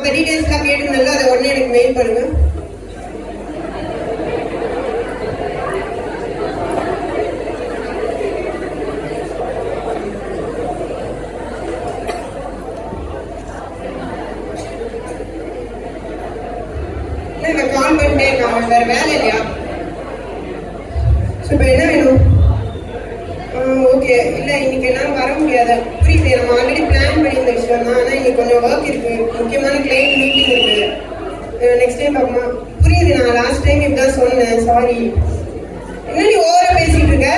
டீடைல்ஸ்லாம் கேட்டுருந்தாங்க, அதை உடனே எனக்கு மெயில் பண்ணுங்க. நான் கால் பண்ணிட்டே இருக்கேன், வேற வேலை இல்லையா? இப்போ என்ன வேணும்? ஓகே, இல்லை இன்னைக்கு என்னால் வர முடியாது. புரியுது, நம்ம ஆல்ரெடி பிளான் பண்ணியிருந்த விஷயம் தான். ஆனால் இன்னைக்கு கொஞ்சம் ஒர்க் இருக்கு, முக்கியமான கிளைண்ட் மீட்டிங் இருக்கு. நெக்ஸ்ட் டைம் பார்க்கமா? புரியுது, நான் லாஸ்ட் டைம் இப்படிதான் சொன்னேன், சாரி. என்ன நீ ஓவரா பேசிட்டு இருக்க?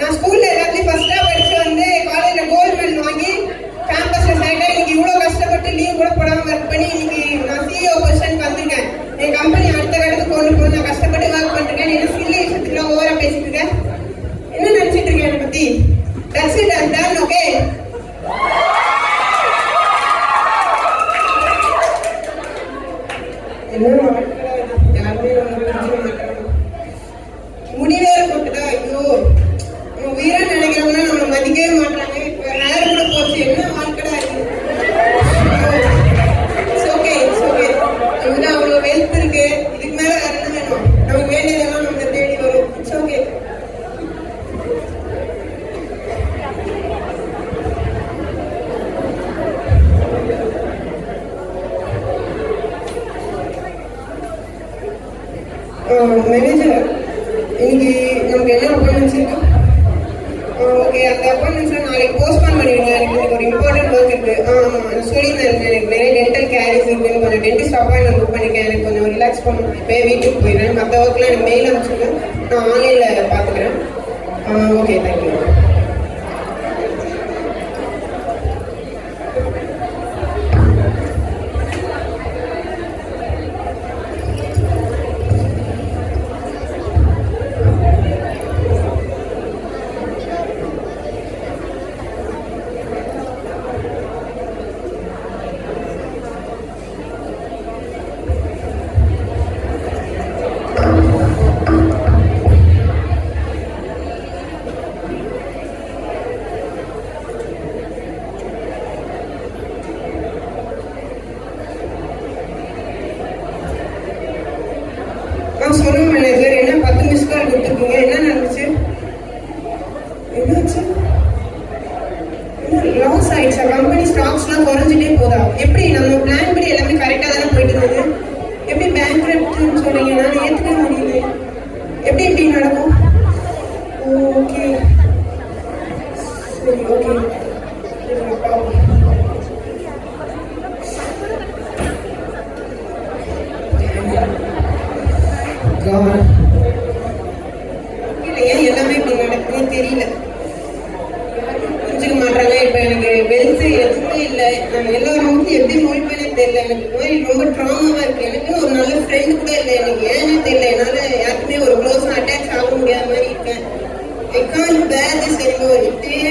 நான் ஸ்கூல்ல எல்லாத்தையும் ஃபர்ஸ்டா படிச்சு வந்து காலேஜ்ல கோல்டு மெடல் வாங்கி கேம்பஸ்ல சேர்ந்தா இன்னைக்கு இவ்வளவு கஷ்டப்பட்டு லீவ் கூட போடாம ஒர்க் பண்ணி இன்னைக்கு நான் சிஇஓ பொசிஷனுக்கு வந்திருக்கேன். என் கம்பெனி அடுத்த கட்டத்துக்கு கொண்டு போய் நான் கஷ்டப்பட்டு ஒர்க் பண்ணிருக்கேன். என்ன சில்ல விஷயத்துக்குலாம் ஓவரா பேசிட்டு இருக்கேன். என்ன நினைச்சிட்டு இருக்கேன் என்னை பத்தி? That's it, I'm done, okay? முடிவே போட்டுதா? ஐயோ, உயிரா நினைக்கிறவங்க நம்மளை மதிக்கவே மாட்டாங்க. இப்ப ஹேர் கூட போச்சு, என்ன வாழ்க்கடா இருக்கு. நமக்குதான் அவ்வளவு வெல்த் இருக்கு, இதுக்கு மேல வேற என்ன வேணும்? நமக்கு வேண்டியதெல்லாம் நமக்கு தேடி வரும். It's okay. மேனேஜர், இன்னைக்கு நமக்கு என்ன அப்பாயின்மெண்ட்ஸ் இருக்கு? ஓகே, அந்த அப்பாயின்மெண்ட்ஸ்லாம் நாளைக்கு போஸ்ட்போன் பண்ணிடுங்க. எனக்கு ஒரு இம்பார்ட்டன்ட் ஒர்க் இருக்கு. நான் சொல்லியிருந்தேன், எனக்கு நிறைய டென்டல் கேரிஸ் இருக்குன்னு கொஞ்சம் டென்டிஸ்ட் அப்பாயின்மெண்ட் புக் பண்ணிருக்கேன். எனக்கு கொஞ்சம் ரிலாக்ஸ் பண்ணணும். இப்போ வீட்டுக்கு போயிடுறேன். மற்ற ஒர்க்லாம் எனக்கு மெயில் அனுப்பிச்சுங்க, நான் ஆன்லைனில் பார்த்துக்கிறேன். Okay, thank you. சொல்லுங்க மேனேஜர், என்ன 10 மிஸ் கால் கொடுத்துருக்கீங்க? என்ன நடந்துச்சு? என்னாச்சு? லாஸ் ஆயிடுச்சா? கம்பெனி ஸ்டாக்ஸ்லாம் குறைஞ்சிட்டே போதா? எப்படி? நம்ம பிளான் படி எல்லாமே கரெக்டாக தானே போயிட்டு இருந்தது. எப்படி பேங்க்ரப்ட்னு சொல்றீங்க? நான் ஏற்றுக்க முடியுது. எப்படி எப்படி நடக்கும்? ஓகே, சரி, ஓகே. ஏன் எல்லாமே இப்படி நடக்குன்னு தெரியல. புரிஞ்சுக்க மாட்டாங்க. இப்ப எனக்கு வெல்த் எதுவுமே இல்லை. நான் எல்லாரும் வந்து எப்படி முடிப்பேனே தெரியல. எனக்கு நோய் ரொம்ப ட்ராமாவா இருக்கு. எனக்கு ஒரு நல்ல ஃப்ரெண்ட் கூட இல்லை. எனக்கு ஏன்னே தெரியல. என்னால யாருக்குமே ஒரு க்ளோஸா அட்டாச் ஆக முடியாத மாதிரி இருக்கேன். I can't bear this anymore. இப்படியே